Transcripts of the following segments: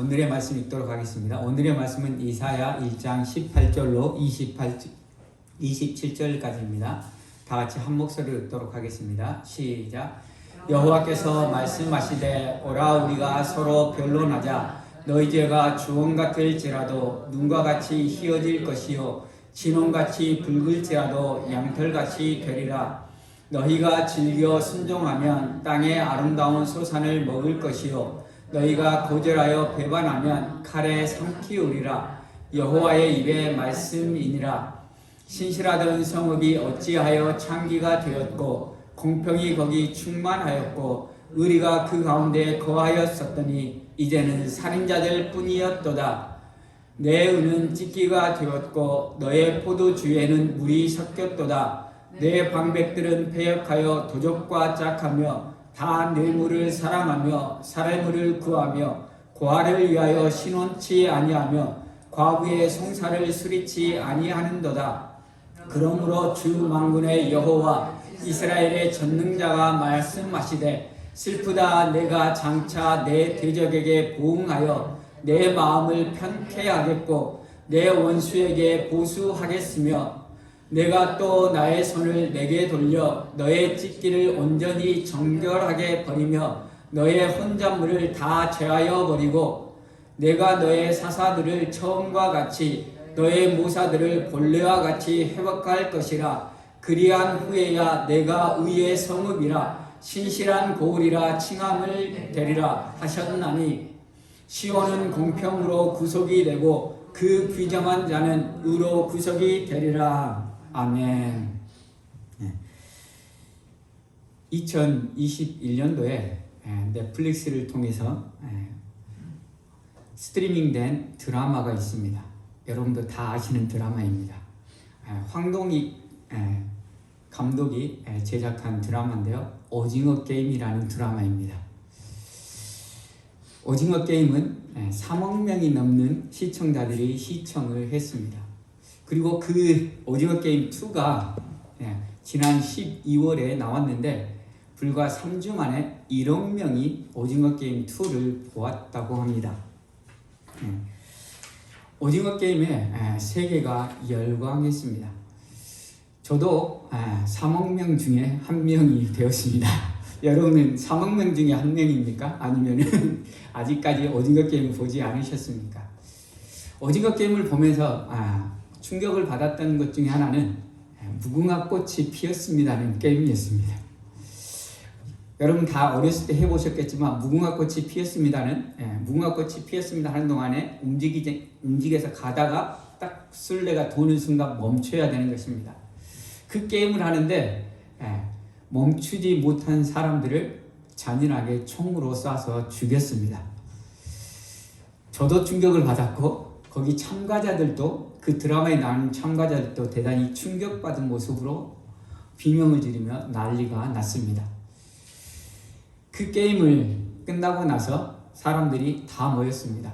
오늘의 말씀 읽도록 하겠습니다. 오늘의 말씀은 이사야 1장 18절로 27절까지입니다. 다 같이 한 목소리로 읽도록 하겠습니다. 시작. 여호와께서 말씀하시되 오라 우리가 서로 변론하자. 너희 죄가 주홍 같을지라도 눈과 같이 희어질 것이요 진홍같이 붉을지라도 양털같이 되리라. 너희가 즐겨 순종하면 땅의 아름다운 소산을 먹을 것이요 너희가 거절하여 배반하면 칼에 삼키우리라. 여호와의 입의 말씀이니라. 신실하던 성읍이 어찌하여 창기가 되었고 공평이 거기 충만하였고 의리가 그 가운데 거하였었더니 이제는 살인자들 뿐이었도다. 내 은은 찢기가 되었고 너의 포도주에는 물이 섞였도다. 내 방백들은 패역하여 도적과 짝하며 다 뇌물을 사랑하며 사례물을 구하며 고아를 위하여 신원치 아니하며 과부의 송사를 수리치 아니하는도다. 그러므로 주 만군의 여호와 이스라엘의 전능자가 말씀하시되 슬프다. 내가 장차 내 대적에게 보응하여 내 마음을 편케 하겠고 내 원수에게 보수하겠으며 내가 또 나의 손을 내게 돌려 너의 찢기를 온전히 정결하게 버리며 너의 혼잣물을 다 제하여 버리고 내가 너의 사사들을 처음과 같이 너의 모사들을 본래와 같이 회복할 것이라. 그리한 후에야 내가 의의 성읍이라 신실한 고을이라 칭함을 되리라 하셨나니 시온은 공평으로 구속이 되고 그 귀정한 자는 의로 구속이 되리라. 아멘. 2021년도에 넷플릭스를 통해서 스트리밍된 드라마가 있습니다. 여러분도 다 아시는 드라마입니다. 황동익 감독이 제작한 드라마인데요. 오징어 게임이라는 드라마입니다. 오징어 게임은 3억 명이 넘는 시청자들이 시청을 했습니다. 그리고 그 오징어 게임 2가 지난 12월에 나왔는데 불과 3주 만에 1억 명이 오징어 게임 2를 보았다고 합니다. 오징어 게임에 세계가 열광했습니다. 저도 3억 명 중에 한 명이 되었습니다. 여러분은 3억 명 중에 한 명입니까? 아니면 아직까지 오징어 게임 보지 않으셨습니까? 오징어 게임을 보면서 충격을 받았던 것 중에 하나는 무궁화 꽃이 피었습니다는 게임이었습니다. 여러분 다 어렸을 때 해보셨겠지만 무궁화 꽃이 피었습니다는 무궁화 꽃이 피었습니다 하는 동안에 움직여서 가다가 딱 술래가 도는 순간 멈춰야 되는 것입니다. 그 게임을 하는데 멈추지 못한 사람들을 잔인하게 총으로 쏴서 죽였습니다. 저도 충격을 받았고 거기 참가자들도 그 드라마에 나오는 참가자들도 대단히 충격받은 모습으로 비명을 지르며 난리가 났습니다. 그 게임을 끝나고 나서 사람들이 다 모였습니다.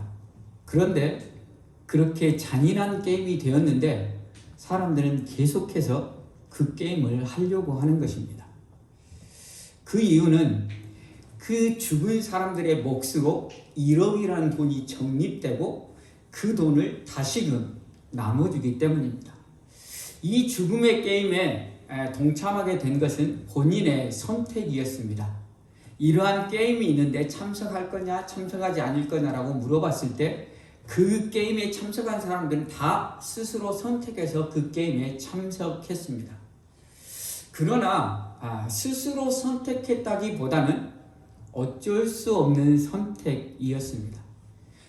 그런데 그렇게 잔인한 게임이 되었는데 사람들은 계속해서 그 게임을 하려고 하는 것입니다. 그 이유는 그 죽은 사람들의 몫으로 1억이라는 돈이 적립되고 그 돈을 다시금 나눠주기 때문입니다. 이 죽음의 게임에 동참하게 된 것은 본인의 선택이었습니다. 이러한 게임이 있는데 참석할 거냐 참석하지 않을 거냐라고 물어봤을 때 그 게임에 참석한 사람들은 다 스스로 선택해서 그 게임에 참석했습니다. 그러나 스스로 선택했다기보다는 어쩔 수 없는 선택이었습니다.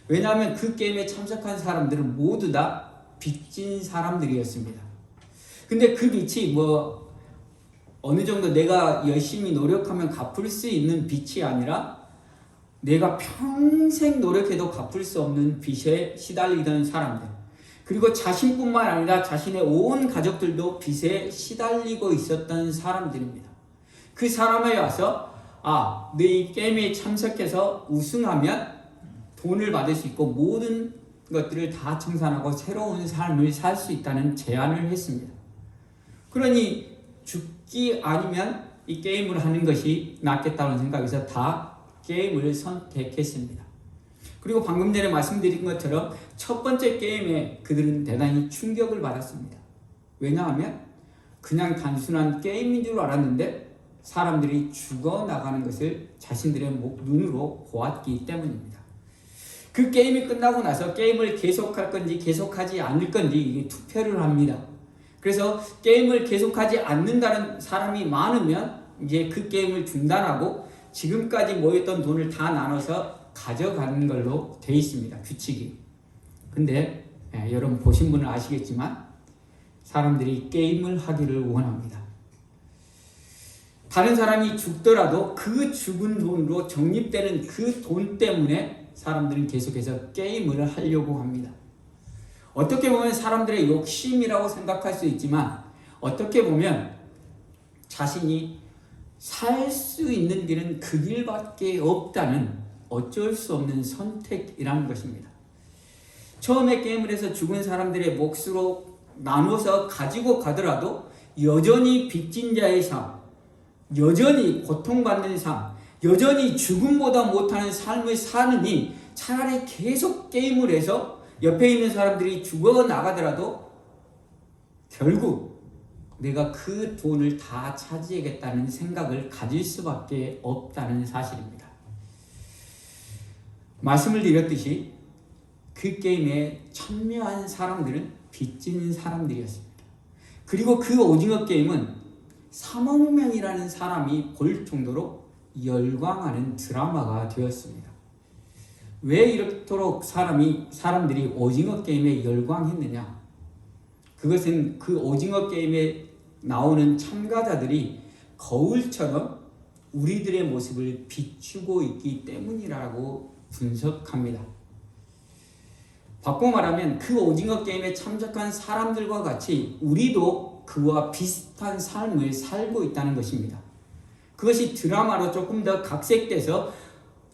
왜냐하면 그 게임에 참석한 사람들은 모두 다 빚진 사람들이었습니다. 근데 그 빚이 어느 정도 내가 열심히 노력하면 갚을 수 있는 빚이 아니라 내가 평생 노력해도 갚을 수 없는 빚에 시달리던 사람들, 그리고 자신뿐만 아니라 자신의 온 가족들도 빚에 시달리고 있었던 사람들입니다. 그 사람에 와서 너 이 게임에 참석해서 우승하면 돈을 받을 수 있고 모든 것들을 다 청산하고 새로운 삶을 살 수 있다는 제안을 했습니다. 그러니 죽기 아니면 이 게임을 하는 것이 낫겠다는 생각에서 다 게임을 선택했습니다. 그리고 방금 전에 말씀드린 것처럼 첫 번째 게임에 그들은 대단히 충격을 받았습니다. 왜냐하면 그냥 단순한 게임인 줄 알았는데 사람들이 죽어나가는 것을 자신들의 눈으로 보았기 때문입니다. 그 게임이 끝나고 나서 게임을 계속할 건지 계속하지 않을 건지 이게 투표를 합니다. 그래서 게임을 계속하지 않는다는 사람이 많으면 이제 그 게임을 중단하고 지금까지 모였던 돈을 다 나눠서 가져가는 걸로 되어 있습니다. 규칙이. 근데 여러분 보신 분은 아시겠지만 사람들이 게임을 하기를 원합니다. 다른 사람이 죽더라도 그 죽은 돈으로 적립되는 그 돈 때문에 사람들은 계속해서 게임을 하려고 합니다. 어떻게 보면 사람들의 욕심이라고 생각할 수 있지만 어떻게 보면 자신이 살 수 있는 길은 그 길밖에 없다는 어쩔 수 없는 선택이라는 것입니다. 처음에 게임을 해서 죽은 사람들의 몫으로 나눠서 가지고 가더라도 여전히 빚진 자의 삶, 여전히 고통받는 삶, 여전히 죽음보다 못하는 삶을 사느니 차라리 계속 게임을 해서 옆에 있는 사람들이 죽어 나가더라도 결국 내가 그 돈을 다 차지하겠다는 생각을 가질 수밖에 없다는 사실입니다. 말씀을 드렸듯이 그 게임에 참여한 사람들은 빚진 사람들이었습니다. 그리고 그 오징어 게임은 3억 명이라는 사람이 볼 정도로 열광하는 드라마가 되었습니다. 왜 이렇도록 사람들이 오징어 게임에 열광했느냐? 그것은 그 오징어 게임에 나오는 참가자들이 거울처럼 우리들의 모습을 비추고 있기 때문이라고 분석합니다. 바꿔 말하면 그 오징어 게임에 참석한 사람들과 같이 우리도 그와 비슷한 삶을 살고 있다는 것입니다. 그것이 드라마로 조금 더 각색돼서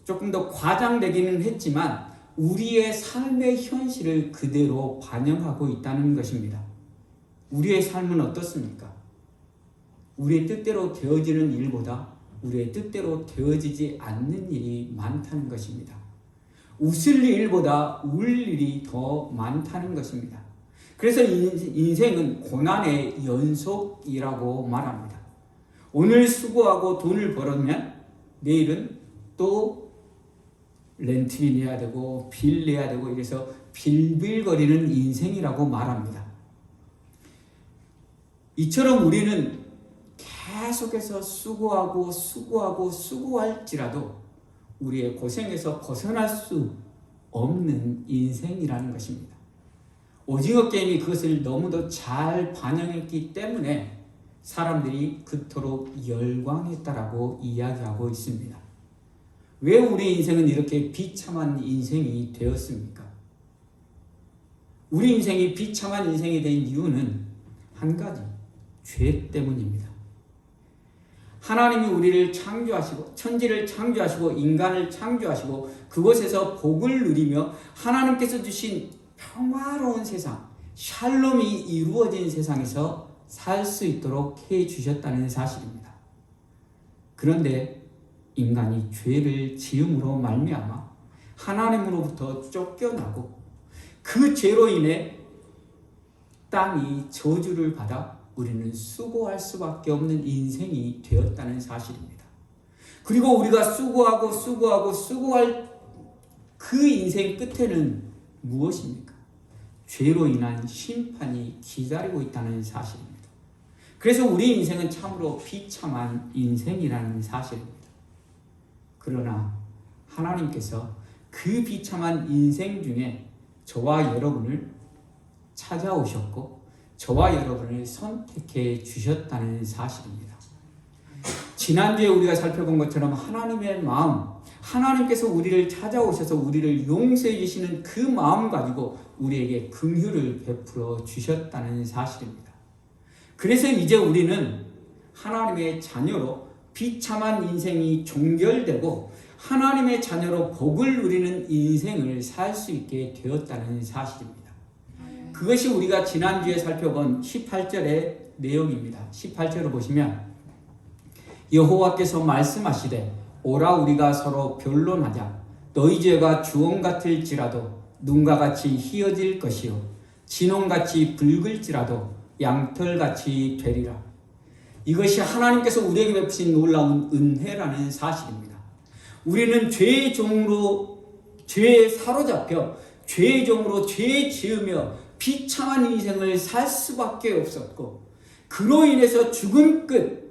조금 더 과장되기는 했지만 우리의 삶의 현실을 그대로 반영하고 있다는 것입니다. 우리의 삶은 어떻습니까? 우리의 뜻대로 되어지는 일보다 우리의 뜻대로 되어지지 않는 일이 많다는 것입니다. 웃을 일보다 울 일이 더 많다는 것입니다. 그래서 인생은 고난의 연속이라고 말합니다. 오늘 수고하고 돈을 벌었면 내일은 또 렌트비 내야 되고 빌 내야 되고 이래서 빌빌거리는 인생이라고 말합니다. 이처럼 우리는 계속해서 수고할지라도 우리의 고생에서 벗어날 수 없는 인생이라는 것입니다. 오징어 게임이 그것을 너무도 잘 반영했기 때문에 사람들이 그토록 열광했다라고 이야기하고 있습니다. 왜 우리 인생은 이렇게 비참한 인생이 되었습니까? 우리 인생이 비참한 인생이 된 이유는 한 가지, 죄 때문입니다. 하나님이 우리를 창조하시고 천지를 창조하시고 인간을 창조하시고 그곳에서 복을 누리며 하나님께서 주신 평화로운 세상, 샬롬이 이루어진 세상에서 살 수 있도록 해주셨다는 사실입니다. 그런데 인간이 죄를 지음으로 말미암아 하나님으로부터 쫓겨나고 그 죄로 인해 땅이 저주를 받아 우리는 수고할 수밖에 없는 인생이 되었다는 사실입니다. 그리고 우리가 수고할 그 인생 끝에는 무엇입니까? 죄로 인한 심판이 기다리고 있다는 사실입니다. 그래서 우리 인생은 참으로 비참한 인생이라는 사실입니다. 그러나 하나님께서 그 비참한 인생 중에 저와 여러분을 찾아오셨고 저와 여러분을 선택해 주셨다는 사실입니다. 지난주에 우리가 살펴본 것처럼 하나님의 마음, 하나님께서 우리를 찾아오셔서 우리를 용서해 주시는 그 마음 가지고 우리에게 긍휼을 베풀어 주셨다는 사실입니다. 그래서 이제 우리는 하나님의 자녀로 비참한 인생이 종결되고 하나님의 자녀로 복을 누리는 인생을 살 수 있게 되었다는 사실입니다. 그것이 우리가 지난주에 살펴본 18절의 내용입니다. 18절을 보시면 여호와께서 말씀하시되 오라 우리가 서로 변론하자 너희 죄가 주홍 같을지라도 눈과 같이 희어질 것이요 진홍같이 붉을지라도 양털같이 되리라. 이것이 하나님께서 우리에게 베푸신 놀라운 은혜라는 사실입니다. 우리는 죄의 종으로 죄에 사로잡혀 죄의 종으로 죄 지으며 비참한 인생을 살 수밖에 없었고, 그로 인해서 죽음 끝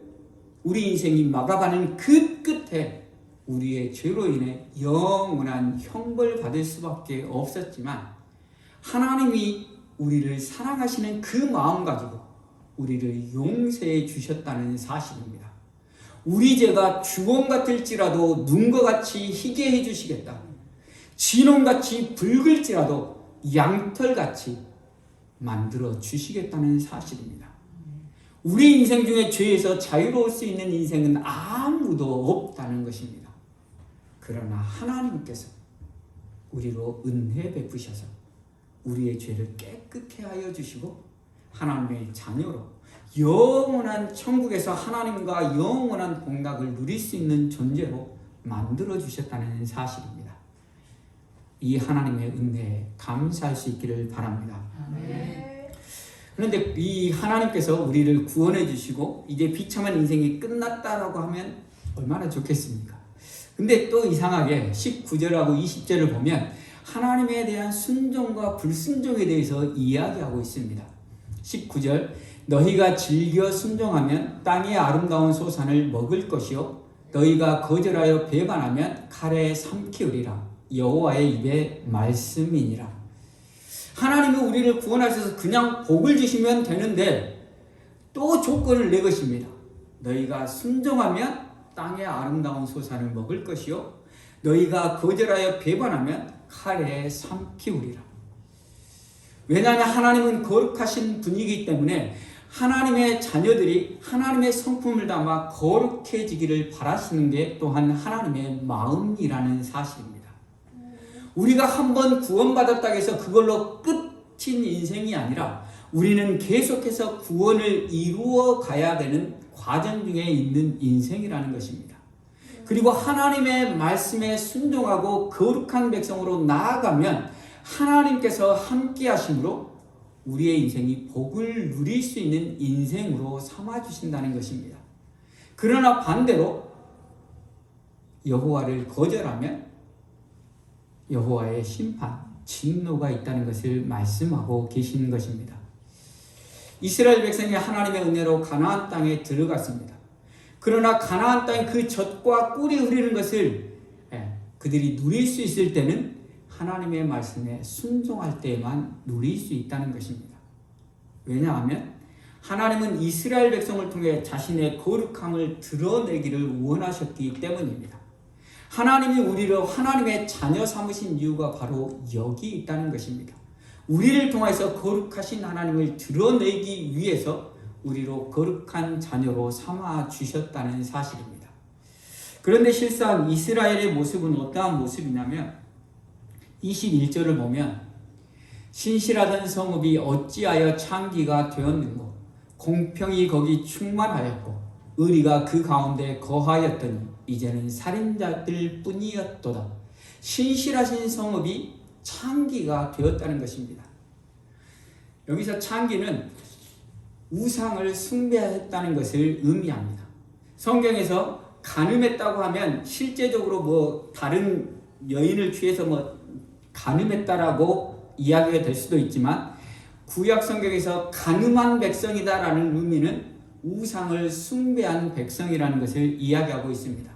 우리 인생이 막아가는 그 끝에 우리의 죄로 인해 영원한 형벌 받을 수밖에 없었지만, 하나님이 우리를 사랑하시는 그 마음 가지고 우리를 용서해 주셨다는 사실입니다. 우리 죄가 주홍 같을지라도 눈과 같이 희게 해 주시겠다. 진홍같이 붉을지라도 양털같이 만들어 주시겠다는 사실입니다. 우리 인생 중에 죄에서 자유로울 수 있는 인생은 아무도 없다는 것입니다. 그러나 하나님께서 우리로 은혜 베푸셔서 우리의 죄를 깨끗게 하여 주시고 하나님의 자녀로 영원한 천국에서 하나님과 영원한 동락을 누릴 수 있는 존재로 만들어 주셨다는 사실입니다. 이 하나님의 은혜에 감사할 수 있기를 바랍니다. 그런데 이 하나님께서 우리를 구원해 주시고 이제 비참한 인생이 끝났다라고 하면 얼마나 좋겠습니까? 근데 또 이상하게 19절하고 20절을 보면 하나님에 대한 순종과 불순종에 대해서 이야기하고 있습니다. 19절, 너희가 즐겨 순종하면 땅의 아름다운 소산을 먹을 것이요 너희가 거절하여 배반하면 칼에 삼키우리라. 여호와의 입의 말씀이니라. 하나님은 우리를 구원하셔서 그냥 복을 주시면 되는데 또 조건을 내것입니다. 너희가 순종하면 땅의 아름다운 소산을 먹을 것이요 너희가 거절하여 배반하면 칼에 삼키우리라. 왜냐하면 하나님은 거룩하신 분이기 때문에 하나님의 자녀들이 하나님의 성품을 담아 거룩해지기를 바라시는 게 또한 하나님의 마음이라는 사실입니다. 우리가 한번 구원받았다고 해서 그걸로 끝인 인생이 아니라 우리는 계속해서 구원을 이루어 가야 되는 과정 중에 있는 인생이라는 것입니다. 그리고 하나님의 말씀에 순종하고 거룩한 백성으로 나아가면 하나님께서 함께 하심으로 우리의 인생이 복을 누릴 수 있는 인생으로 삼아주신다는 것입니다. 그러나 반대로 여호와를 거절하면 여호와의 심판, 진노가 있다는 것을 말씀하고 계시는 것입니다. 이스라엘 백성이 하나님의 은혜로 가나안 땅에 들어갔습니다. 그러나 가나안 땅의 그 젖과 꿀이 흐르는 것을 그들이 누릴 수 있을 때는 하나님의 말씀에 순종할 때에만 누릴 수 있다는 것입니다. 왜냐하면 하나님은 이스라엘 백성을 통해 자신의 거룩함을 드러내기를 원하셨기 때문입니다. 하나님이 우리를 하나님의 자녀 삼으신 이유가 바로 여기 있다는 것입니다. 우리를 통해서 거룩하신 하나님을 드러내기 위해서 우리로 거룩한 자녀로 삼아 주셨다는 사실입니다. 그런데 실상 이스라엘의 모습은 어떠한 모습이냐면 21절을 보면 신실하던 성읍이 어찌하여 창기가 되었는고 공평이 거기 충만하였고 의리가 그 가운데 거하였더니 이제는 살인자들 뿐이었도다. 신실하신 성읍이 창기가 되었다는 것입니다. 여기서 창기는 우상을 숭배했다는 것을 의미합니다. 성경에서 간음했다고 하면 실제적으로 다른 여인을 취해서 간음했다라고 이야기가 될 수도 있지만 구약 성경에서 간음한 백성이다라는 의미는 우상을 숭배한 백성이라는 것을 이야기하고 있습니다.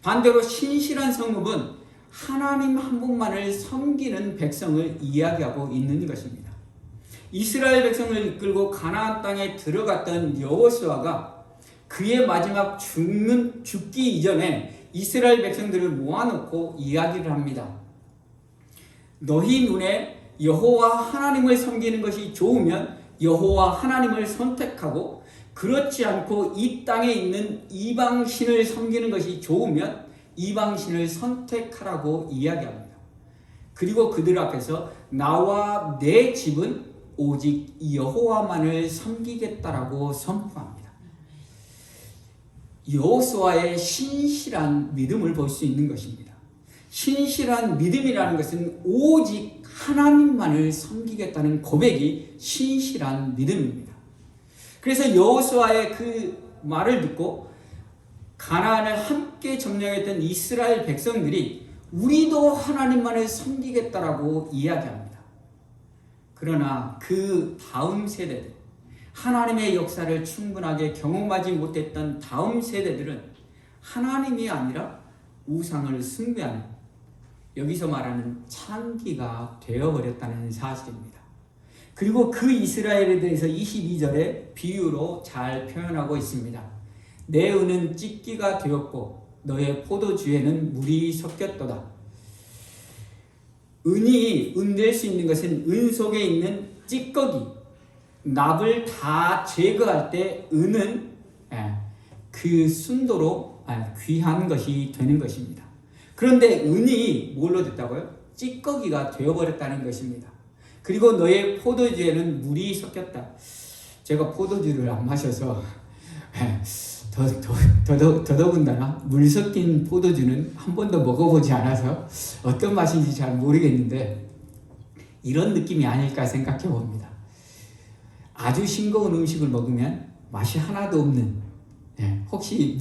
반대로 신실한 성읍은 하나님 한 분만을 섬기는 백성을 이야기하고 있는 것입니다. 이스라엘 백성을 이끌고 가나안 땅에 들어갔던 여호수아가 그의 마지막 죽기 이전에 이스라엘 백성들을 모아놓고 이야기를 합니다. 너희 눈에 여호와 하나님을 섬기는 것이 좋으면 여호와 하나님을 선택하고 그렇지 않고 이 땅에 있는 이방신을 섬기는 것이 좋으면 이방신을 선택하라고 이야기합니다. 그리고 그들 앞에서 나와 내 집은 오직 여호와만을 섬기겠다라고 선포합니다. 여호수아의 신실한 믿음을 볼 수 있는 것입니다. 신실한 믿음이라는 것은 오직 하나님만을 섬기겠다는 고백이 신실한 믿음입니다. 그래서 여호수아의 그 말을 듣고 가나안을 함께 점령했던 이스라엘 백성들이 우리도 하나님만을 섬기겠다라고 이야기합니다. 그러나 그 다음 세대들, 하나님의 역사를 충분하게 경험하지 못했던 다음 세대들은 하나님이 아니라 우상을 숭배하는, 여기서 말하는 창기가 되어버렸다는 사실입니다. 그리고 그 이스라엘에 대해서 22절에 비유로 잘 표현하고 있습니다. 내 은은 찢기가 되었고 너의 포도주에는 물이 섞였도다. 은이 은될 수 있는 것은 은 속에 있는 찌꺼기, 납을 다 제거할 때 은은 그 순도로 귀한 것이 되는 것입니다. 그런데 은이 뭘로 됐다고요? 찌꺼기가 되어버렸다는 것입니다. 그리고 너의 포도주에는 물이 섞였다. 제가 포도주를 안 마셔서 더더군다나 물 섞인 포도주는 한 번도 먹어보지 않아서 어떤 맛인지 잘 모르겠는데 이런 느낌이 아닐까 생각해 봅니다. 아주 싱거운 음식을 먹으면 맛이 하나도 없는, 혹시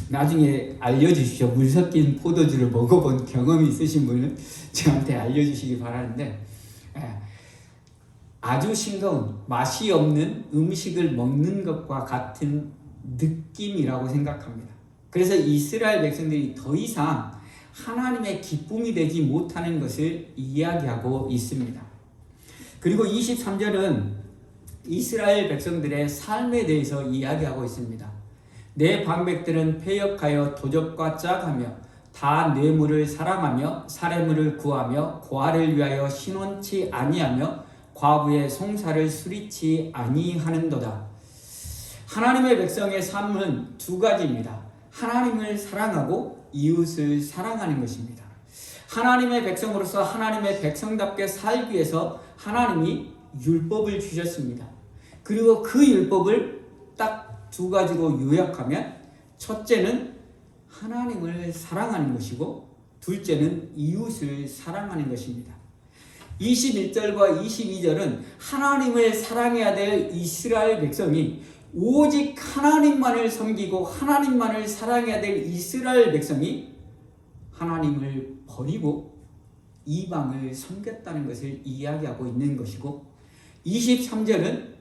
나중에 알려주십시오. 물 섞인 포도주를 먹어본 경험이 있으신 분은 저한테 알려주시기 바라는데, 아주 싱거운 맛이 없는 음식을 먹는 것과 같은 느낌이라고 생각합니다. 그래서 이스라엘 백성들이 더 이상 하나님의 기쁨이 되지 못하는 것을 이야기하고 있습니다. 그리고 23절은 이스라엘 백성들의 삶에 대해서 이야기하고 있습니다. 내 방백들은 패역하여 도적과 짝하며 다 뇌물을 사랑하며 사례물을 구하며 고아를 위하여 신원치 아니하며 과부의 송사를 수리치 아니하는도다. 하나님의 백성의 삶은 두 가지입니다. 하나님을 사랑하고 이웃을 사랑하는 것입니다. 하나님의 백성으로서 하나님의 백성답게 살기 위해서 하나님이 율법을 주셨습니다. 그리고 그 율법을 딱 두 가지로 요약하면, 첫째는 하나님을 사랑하는 것이고 둘째는 이웃을 사랑하는 것입니다. 21절과 22절은 하나님을 사랑해야 될 이스라엘 백성이 오직 하나님만을 섬기고 하나님만을 사랑해야 될 이스라엘 백성이 하나님을 버리고 이방을 섬겼다는 것을 이야기하고 있는 것이고, 23절은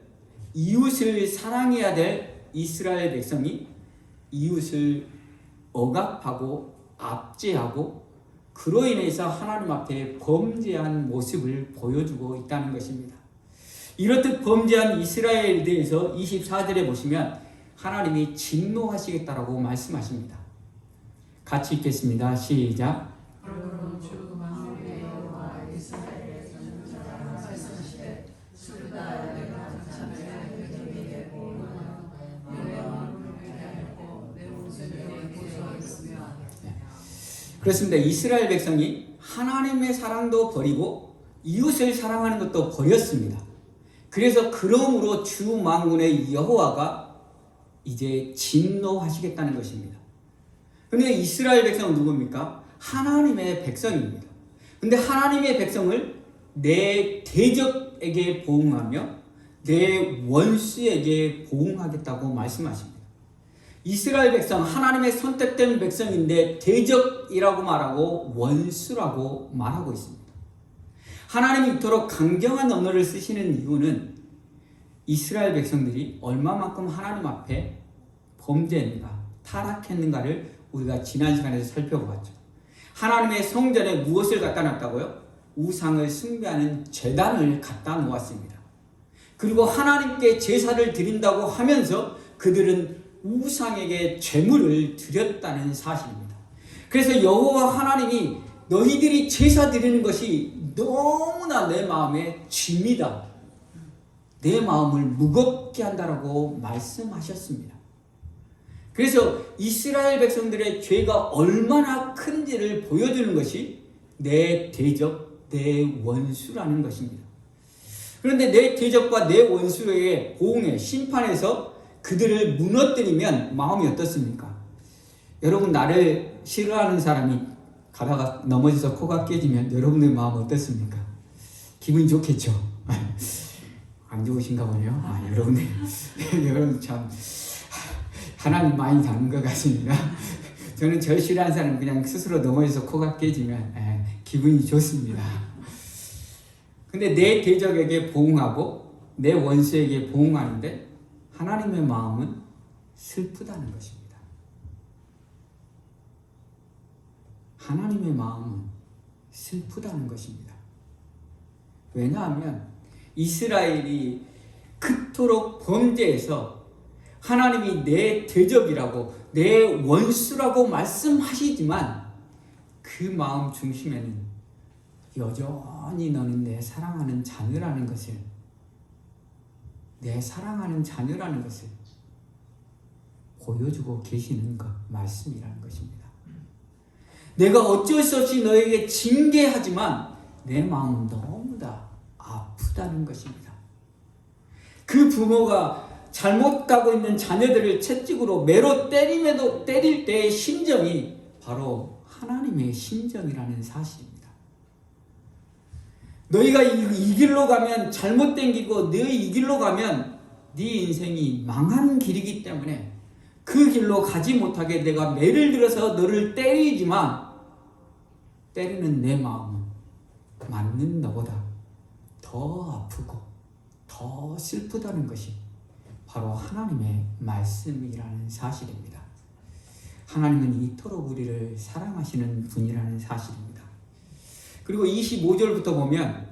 이웃을 사랑해야 될 이스라엘 백성이 이웃을 억압하고 압제하고 그로 인해서 하나님 앞에 범죄한 모습을 보여주고 있다는 것입니다. 이렇듯 범죄한 이스라엘에 대해서 24절에 보시면 하나님이 진노하시겠다라고 말씀하십니다. 같이 읽겠습니다. 시작. 그렇습니다. 이스라엘 백성이 하나님의 사랑도 버리고 이웃을 사랑하는 것도 버렸습니다. 그래서 그러므로 주 만군의 여호와가 이제 진노하시겠다는 것입니다. 그런데 이스라엘 백성은 누굽니까? 하나님의 백성입니다. 그런데 하나님의 백성을 내 대적에게 보응하며 내 원수에게 보응하겠다고 말씀하십니다. 이스라엘 백성, 하나님의 선택된 백성인데 대적이라고 말하고 원수라고 말하고 있습니다. 하나님이 이토록 강경한 언어를 쓰시는 이유는 이스라엘 백성들이 얼마만큼 하나님 앞에 범죄했는가, 타락했는가를 우리가 지난 시간에서 살펴보았죠. 하나님의 성전에 무엇을 갖다 놨다고요? 우상을 숭배하는 제단을 갖다 놓았습니다. 그리고 하나님께 제사를 드린다고 하면서 그들은 우상에게 제물을 드렸다는 사실입니다. 그래서 여호와 하나님이 너희들이 제사 드리는 것이 너무나 내 마음에 짐이다, 내 마음을 무겁게 한다라고 말씀하셨습니다. 그래서 이스라엘 백성들의 죄가 얼마나 큰지를 보여주는 것이 내 대적, 내 원수라는 것입니다. 그런데 내 대적과 내 원수에게 보응해 심판해서 그들을 무너뜨리면 마음이 어떻습니까? 여러분, 나를 싫어하는 사람이 가다가 넘어져서 코가 깨지면 여러분들 마음 어떻습니까? 기분이 좋겠죠? 안 좋으신가 보네요. 여러분들 여러분 참 하나님 많이 닮은 것 같습니다. 저는 절 싫어하는 사람은 그냥 스스로 넘어져서 코가 깨지면 기분이 좋습니다. 근데 내 대적에게 보응하고 내 원수에게 보응하는데 하나님의 마음은 슬프다는 것입니다. 하나님의 마음은 슬프다는 것입니다. 왜냐하면 이스라엘이 그토록 범죄해서 하나님이 내 대적이라고 내 원수라고 말씀하시지만 그 마음 중심에는 여전히 너는 내 사랑하는 자녀라는 것을 보여주고 계시는 것 말씀이라는 것입니다. 내가 어쩔 수 없이 너에게 징계하지만 내 마음은 너무 다 아프다는 것입니다. 그 부모가 잘못 가고 있는 자녀들을 채찍으로 매로 때릴 때의 심정이 바로 하나님의 심정이라는 사실입니다. 너희가 이 길로 가면 잘못된 길이고 너희 이 길로 가면 네 인생이 망한 길이기 때문에 그 길로 가지 못하게 내가 매를 들어서 너를 때리지만 때리는 내 마음은 맞는 너보다 더 아프고 더 슬프다는 것이 바로 하나님의 말씀이라는 사실입니다. 하나님은 이토록 우리를 사랑하시는 분이라는 사실입니다. 그리고 25절부터 보면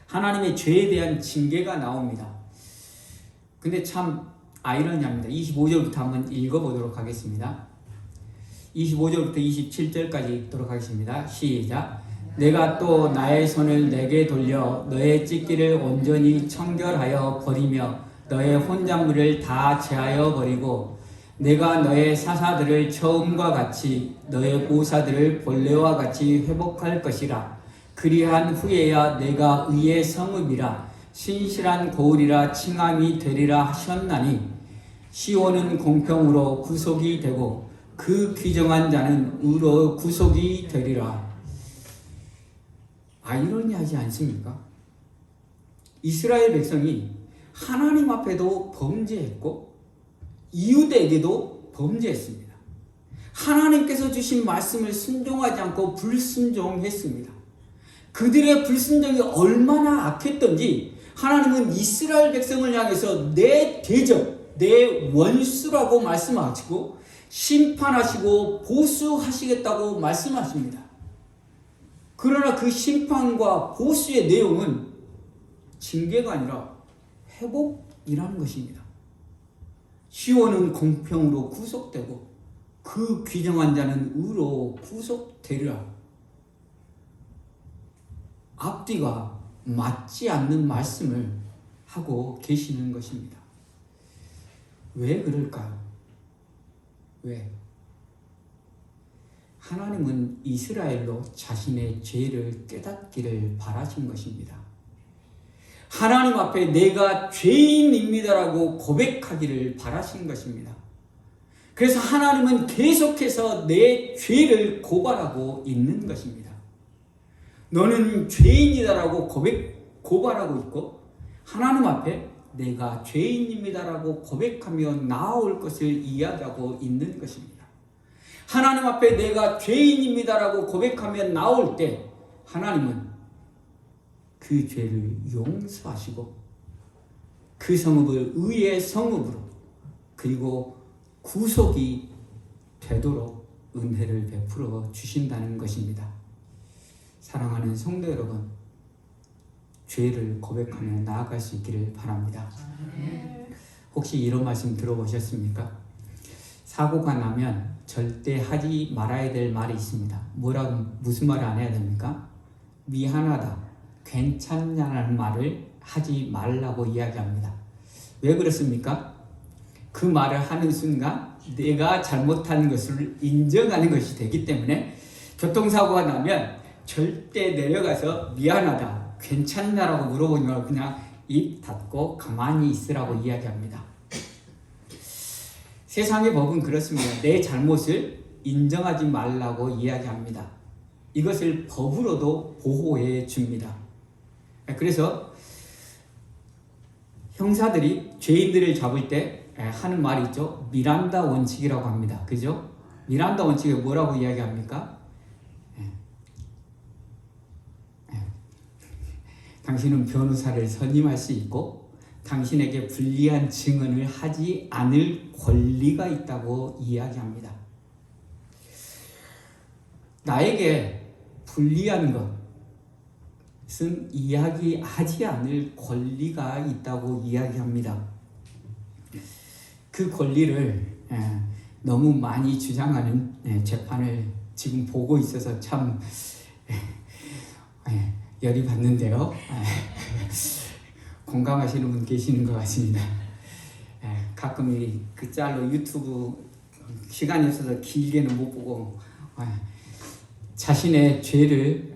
하나님의 죄에 대한 징계가 나옵니다. 근데 참 아이러니합니다. 25절부터 한번 읽어보도록 하겠습니다. 25절부터 27절까지 읽도록 하겠습니다. 시작. 내가 또 나의 손을 내게 돌려 너의 찢기를 온전히 청결하여 버리며 너의 혼잣물을 다 제하여 버리고 내가 너의 사사들을 처음과 같이 너의 보사들을 본래와 같이 회복할 것이라. 그리한 후에야 내가 의의 성읍이라 신실한 고을이라 칭함이 되리라 하셨나니 시온은 공평으로 구속이 되고 그 귀정한 자는 의로 구속이 되리라. 아이러니하지 않습니까? 이스라엘 백성이 하나님 앞에도 범죄했고 이웃에게도 범죄했습니다. 하나님께서 주신 말씀을 순종하지 않고 불순종했습니다. 그들의 불순종이 얼마나 악했던지 하나님은 이스라엘 백성을 향해서 내 대적, 내 원수라고 말씀하시고 심판하시고 보수하시겠다고 말씀하십니다. 그러나 그 심판과 보수의 내용은 징계가 아니라 회복이라는 것입니다. 시온은 공평으로 구속되고 그 귀정한 자는 의로 구속되리라. 앞뒤가 맞지 않는 말씀을 하고 계시는 것입니다. 왜 그럴까요? 왜? 하나님은 이스라엘로 자신의 죄를 깨닫기를 바라신 것입니다. 하나님 앞에 내가 죄인입니다라고 고백하기를 바라신 것입니다. 그래서 하나님은 계속해서 내 죄를 고발하고 있는 것입니다. 너는 죄인이다라고 고발하고 있고 하나님 앞에 내가 죄인입니다라고 고백하며 나아올 것을 이야기하고 있는 것입니다. 하나님 앞에 내가 죄인입니다라고 고백하며 나올 때 하나님은 그 죄를 용서하시고 그 성읍을 의의 성읍으로 그리고 구속이 되도록 은혜를 베풀어 주신다는 것입니다. 사랑하는 성도 여러분, 죄를 고백하며 나아갈 수 있기를 바랍니다. 혹시 이런 말씀 들어보셨습니까? 사고가 나면 절대 하지 말아야 될 말이 있습니다. 무슨 말을 안 해야 됩니까? 미안하다, 괜찮냐는 말을 하지 말라고 이야기합니다. 왜 그렇습니까? 그 말을 하는 순간 내가 잘못한 것을 인정하는 것이 되기 때문에 교통사고가 나면 절대 내려가서 미안하다, 괜찮냐라고 물어보니까 그냥 입 닫고 가만히 있으라고 이야기합니다. 세상의 법은 그렇습니다. 내 잘못을 인정하지 말라고 이야기합니다. 이것을 법으로도 보호해 줍니다. 그래서 형사들이 죄인들을 잡을 때 하는 말이 있죠. 미란다 원칙이라고 합니다. 그죠? 미란다 원칙이 뭐라고 이야기합니까? 당신은 변호사를 선임할 수 있고 당신에게 불리한 증언을 하지 않을 권리가 있다고 이야기합니다. 나에게 불리한 것은 이야기하지 않을 권리가 있다고 이야기합니다. 그 권리를 너무 많이 주장하는 재판을 지금 보고 있어서 참 열이 받는데요. 공감하시는 분 계시는 것 같습니다. 가끔 그 짤로 유튜브 시간이 없어서 길게는 못 보고 자신의 죄를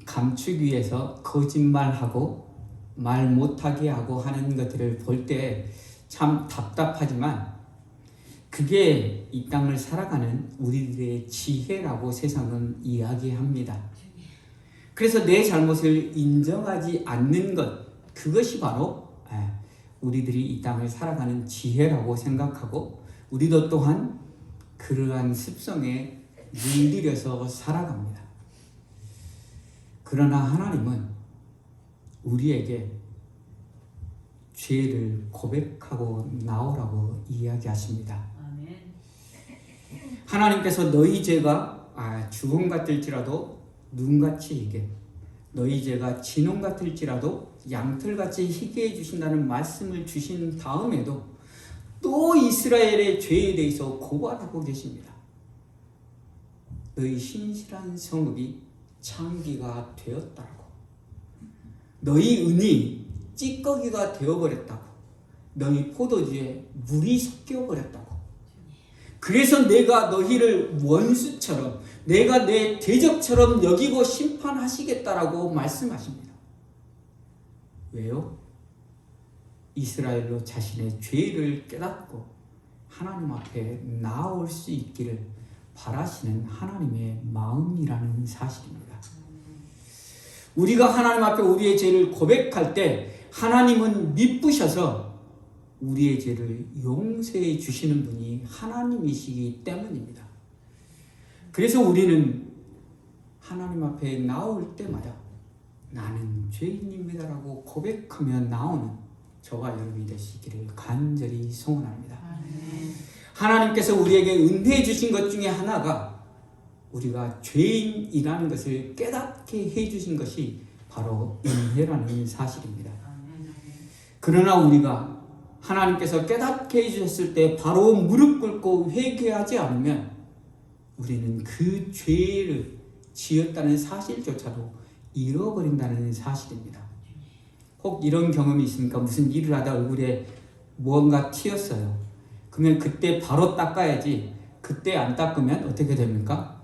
감추기 위해서 거짓말하고 말 못하게 하고 하는 것들을 볼 때 참 답답하지만 그게 이 땅을 살아가는 우리들의 지혜라고 세상은 이야기합니다. 그래서 내 잘못을 인정하지 않는 것, 그것이 바로 우리들이 이 땅을 살아가는 지혜라고 생각하고 우리도 또한 그러한 습성에 물들여서 살아갑니다. 그러나 하나님은 우리에게 죄를 고백하고 나오라고 이야기하십니다. 하나님께서 너희 죄가 주홍 같을지라도 눈같이 희게, 너희 죄가 진홍 같을지라도 양털같이 희게 해주신다는 말씀을 주신 다음에도 또 이스라엘의 죄에 대해서 고발하고 계십니다. 너희 신실한 성읍이 창기가 되었다고, 너희 은이 찌꺼기가 되어버렸다고, 너희 포도주에 물이 섞여버렸다고, 그래서 내가 너희를 원수처럼, 내가 내 대적처럼 여기고 심판하시겠다라고 말씀하십니다. 왜요? 이스라엘로 자신의 죄를 깨닫고 하나님 앞에 나올 수 있기를 바라시는 하나님의 마음이라는 사실입니다. 우리가 하나님 앞에 우리의 죄를 고백할 때 하나님은 미쁘셔서 우리의 죄를 용서해 주시는 분이 하나님이시기 때문입니다. 그래서 우리는 하나님 앞에 나올 때마다 나는 죄인입니다라고 고백하며 나오는 저와 여러분이 되시기를 간절히 소원합니다. 하나님께서 우리에게 은혜해 주신 것 중에 하나가 우리가 죄인이라는 것을 깨닫게 해 주신 것이 바로 은혜라는 사실입니다. 그러나 우리가 하나님께서 깨닫게 해주셨을 때 바로 무릎 꿇고 회개하지 않으면 우리는 그 죄를 지었다는 사실조차도 잃어버린다는 사실입니다. 혹 이런 경험이 있습니까? 무슨 일을 하다 얼굴에 무언가 튀었어요. 그러면 그때 바로 닦아야지, 그때 안 닦으면 어떻게 됩니까?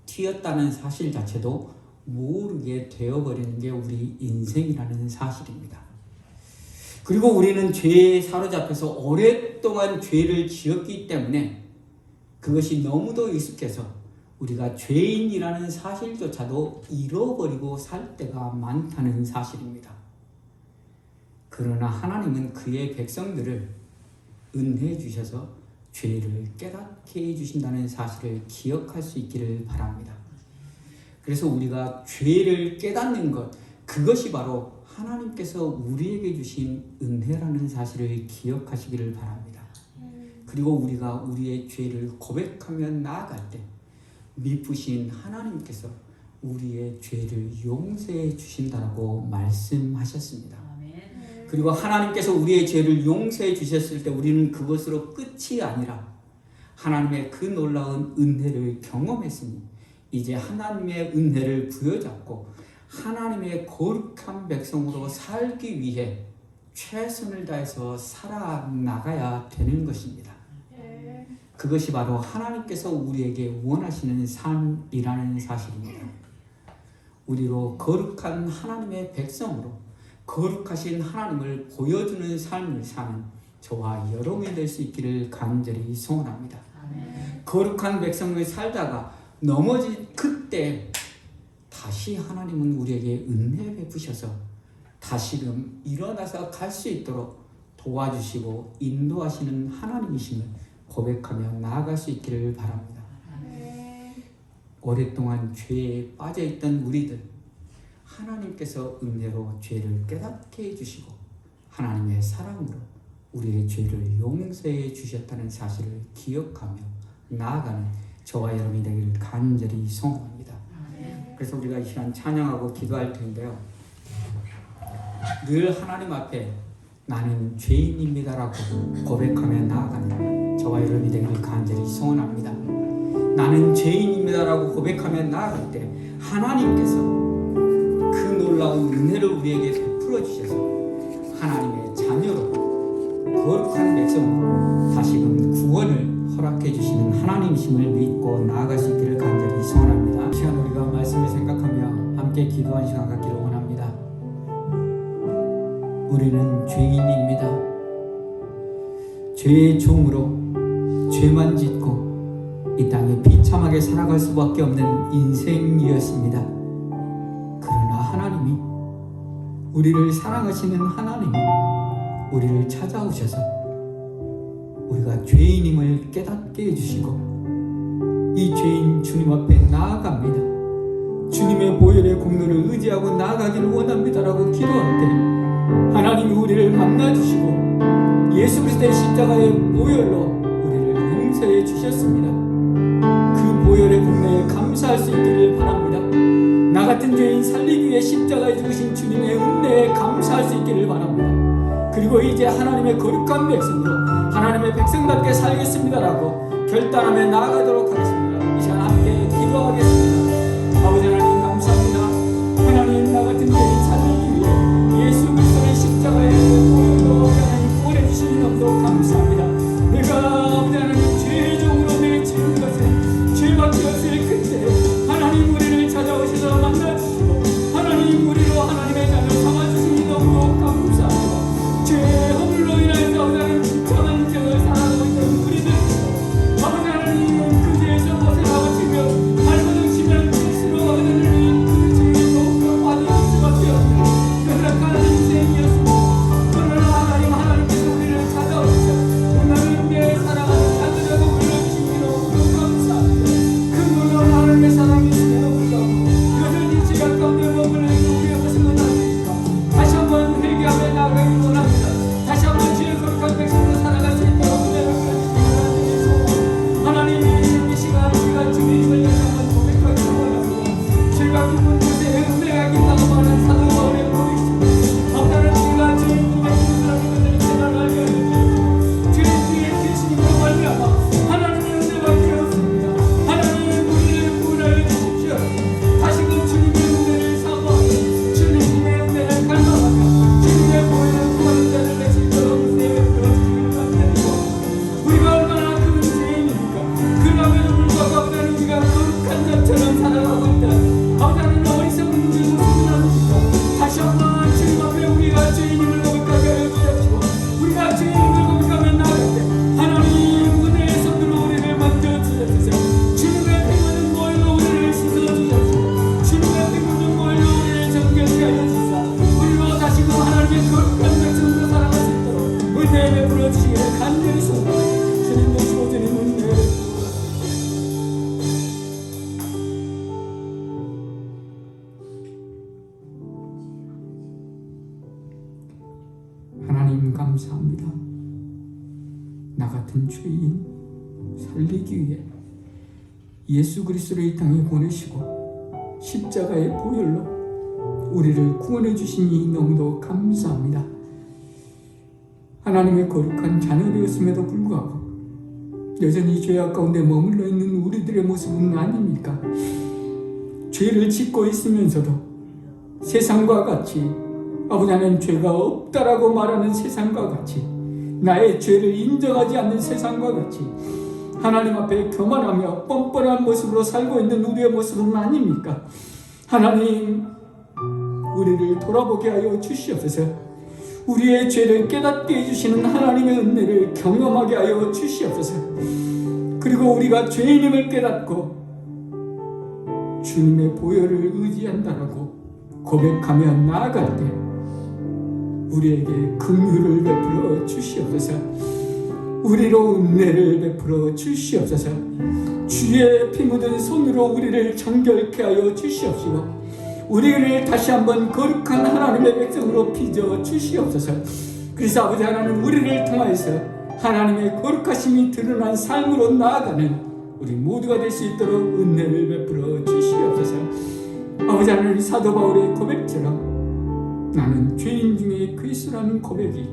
튀었다는 사실 자체도 모르게 되어버리는 게 우리 인생이라는 사실입니다. 그리고 우리는 죄에 사로잡혀서 오랫동안 죄를 지었기 때문에 그것이 너무도 익숙해서 우리가 죄인이라는 사실조차도 잃어버리고 살 때가 많다는 사실입니다. 그러나 하나님은 그의 백성들을 은혜해 주셔서 죄를 깨닫게 해주신다는 사실을 기억할 수 있기를 바랍니다. 그래서 우리가 죄를 깨닫는 것, 그것이 바로 하나님께서 우리에게 주신 은혜라는 사실을 기억하시기를 바랍니다. 그리고 우리가 우리의 죄를 고백하며 나아갈 때 미쁘신 하나님께서 우리의 죄를 용서해 주신다고 말씀하셨습니다. 그리고 하나님께서 우리의 죄를 용서해 주셨을 때 우리는 그것으로 끝이 아니라 하나님의 그 놀라운 은혜를 경험했으니 이제 하나님의 은혜를 부여잡고 하나님의 거룩한 백성으로 살기 위해 최선을 다해서 살아나가야 되는 것입니다. 그것이 바로 하나님께서 우리에게 원하시는 삶이라는 사실입니다. 우리로 거룩한 하나님의 백성으로 거룩하신 하나님을 보여주는 삶을 사는 저와 여러분이 될 수 있기를 간절히 소원합니다. 거룩한 백성을 살다가 넘어진 그때 다시 하나님은 우리에게 은혜 베푸셔서 다시금 일어나서 갈 수 있도록 도와주시고 인도하시는 하나님이심을 고백하며 나아갈 수 있기를 바랍니다. 오랫동안 죄에 빠져있던 우리들, 하나님께서 은혜로 죄를 깨닫게 해주시고 하나님의 사랑으로 우리의 죄를 용서해 주셨다는 사실을 기억하며 나아가는 저와 여러분이 되기를 간절히 소원합니다. 그래서 우리가 이 시간 찬양하고 기도할 텐데요, 늘 하나님 앞에 나는 죄인입니다라고 고백하며 나아가는 저와 여러분이 되기를 간절히 소원합니다. 나는 죄인입니다라고 고백하며 나아갈 때 하나님께서 그 놀라운 은혜를 우리에게 베풀어 주셔서 하나님의 자녀로 거룩한 백성으로 다시금 구원을 허락해 주시는 하나님이심을 믿고 나아갈 수 있기를 간절히 소원합니다. 이 시간 우리가 말씀을 생각하며 함께 기도한 시간 갖기를 원합니다. 우리는 죄인입니다. 죄의 종으로 죄만 짓고 이 땅에 비참하게 살아갈 수밖에 없는 인생이었습니다. 그러나 하나님이, 우리를 사랑하시는 하나님이 우리를 찾아오셔서 우리가 죄인임을 깨닫게 해주시고 이 죄인 주님 앞에 나아갑니다. 주님의 보혈의 공로를 의지하고 나아가기를 원합니다라고 기도할 때 하나님이 우리를 만나주시고 예수 그리스도의 십자가의 보혈로 우리를 용서해 주셨습니다. 그 보혈의 공로에 감사할 수 있기를 바랍니다. 나 같은 죄인 살리기 위해 십자가에 죽으신 주님의 은혜에 감사할 수 있기를 바랍니다. 그리고 이제 하나님의 거룩한 백성으로 하나님의 백성답게 살겠습니다라고 결단하며 나아가도록 하겠습니다. 이 시간 함께 기도하겠습니다. 아버지 하나님 감사합니다. 하나님, 나 같은 죄인 살리기 위해 예수 그리스도의 십자가의 보혈로 하나님 구원해 주시는 너무도 감사합니다. 내가 아버지 하나님 죄의 종으로 내 지은 것에 죄밖에 없을 그때 하나님 우리를 찾아오셔서 만나주시고 하나님 우리로 하나님의 자녀 삼아주시니 너무도 감사합니다. 죄의 허물로 인하여서 하나님 비참한 인생을 살아가고 있는 우리들, 아버지 하나님 그 죄에서 벗어나고 지금 발버둥 치면 스스로 얻는 그 죄에 더욱더 빠질 수밖에 없는 연약한 인생이었습니다. 그러나 하나님께서 우리를 찾아오셔서 하나님께 사랑하는 자들에게 불러주시니 너무도 감사합니다. 그 놀라운 하나님의 사랑이 있음에도 불구하고 여전히 지각 가운데 머무르는 우리의 것은 아닙니까? 다시 한번 회개하며 나아가기를 원합니다. 다시 한번 주의 거룩한 백성으로 살아갈 수 있도록 은혜를 주시기 바랍니다. 하나님, 이 시간 우리가 주님을 다시 한번 고백하기를 원합니다. 죄가 깊은 곳에 은혜가 깊다고 말한 사도 바울의 고백입니다. 아무튼 우리가 주님의 주님을 제대로 알게 해주시고 주의 뒤에 계시님으로 말미암아 하나님의 은혜가 되었습니다. 하나님 우리를 구원하여 주십시오. 다시금 주님의 은혜를 사모하며 주님의 은혜를 갈망하며 주님의 보혈을 구하는 자를 맺을 있도록 은혜를 베풀어주시기를 간절히고, 우리가 얼마나 큰 죄인입니까? 그럼에도 불구하고 아버지 우리가 거룩한 자처럼 살아가고 있다. 아버지 어리석은 우리 모습은 아닙니까? 다시 한번 주님 앞에 우리가 죄인임을 고백하게 하여 주십시오. 우리가 죄인임을 고백하며 나아갈 때 하나님 은혜의 손으로 우리를 만져주셔서 주님의 피 묻은 보혈로 우리를 씻어주십시오. 주님의 피 묻은 보혈로 우리를 정결케 하여 주시사 우리로 다시금 하나님의 거룩한 백성으로 살아갈 수 있도록 은혜 베풀어 주시기를 간절히 소원합니다. 주님 모시고 주님 은혜 베풀어 하나님 감사합니다. 나 같은 죄인 살리기 위해 예수 그리스도를 이 땅에 보내시고 십자가의 보혈로 우리를 구원해 주시니 너무도 감사합니다. 하나님의 거룩한 자녀 되었음에도 불구하고 여전히 죄악 가운데 머물러 있는 우리들의 모습은 아닙니까? 죄를 짓고 있으면서도 세상과 같이 아버지 하나님 죄가 없다라고 말하는 세상과 같이 나의 죄를 인정하지 않는 세상과 같이 하나님 앞에 교만하며 뻔뻔한 모습으로 살고 있는 우리의 모습은 아닙니까? 하나님 우리를 돌아보게 하여 주시옵소서. 우리의 죄를 깨닫게 해주시는 하나님의 은혜를 경험하게 하여 주시옵소서. 그리고 우리가 죄인임을 깨닫고 주님의 보혈을 의지한다라고 고백하며 나아갈 때 우리에게 긍휼을 베풀어 주시옵소서. 우리로 은혜를 베풀어 주시옵소서. 주의 피 묻은 손으로 우리를 정결케 하여 주시옵시고 우리를 다시 한번 거룩한 하나님의 백성으로 빚어 주시옵소서. 그래서 아버지 하나님, 우리를 통하여서 하나님의 거룩하심이 드러난 삶으로 나아가는 우리 모두가 될 수 있도록 은혜를 베풀어 주시옵소서. 아버지 하나님, 사도 바울의 고백처럼 나는 죄인 중에 그리스도라는 고백이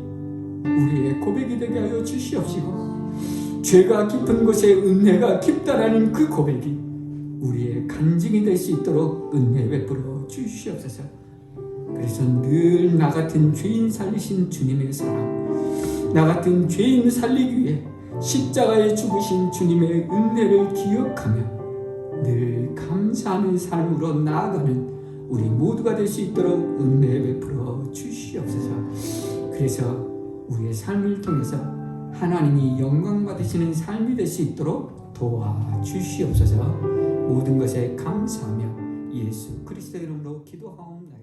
우리의 고백이 되게 하여 주시옵시고 죄가 깊은 곳에 은혜가 깊다라는 그 고백이 우리의 간증이 될 수 있도록 은혜 베풀어 주시옵소서. 그래서 늘 나 같은 죄인 살리신 주님의 사랑, 나 같은 죄인 살리기 위해 십자가에 죽으신 주님의 은혜를 기억하며 늘 감사하는 삶으로 나아가는 우리 모두가 될 수 있도록 은혜 베풀어 주시옵소서. 그래서 우리의 삶을 통해서 하나님이 영광 받으시는 삶이 될 수 있도록 도와주시옵소서. 모든 것에 감사하며 예수 그리스도 이름으로 기도하옵나이다.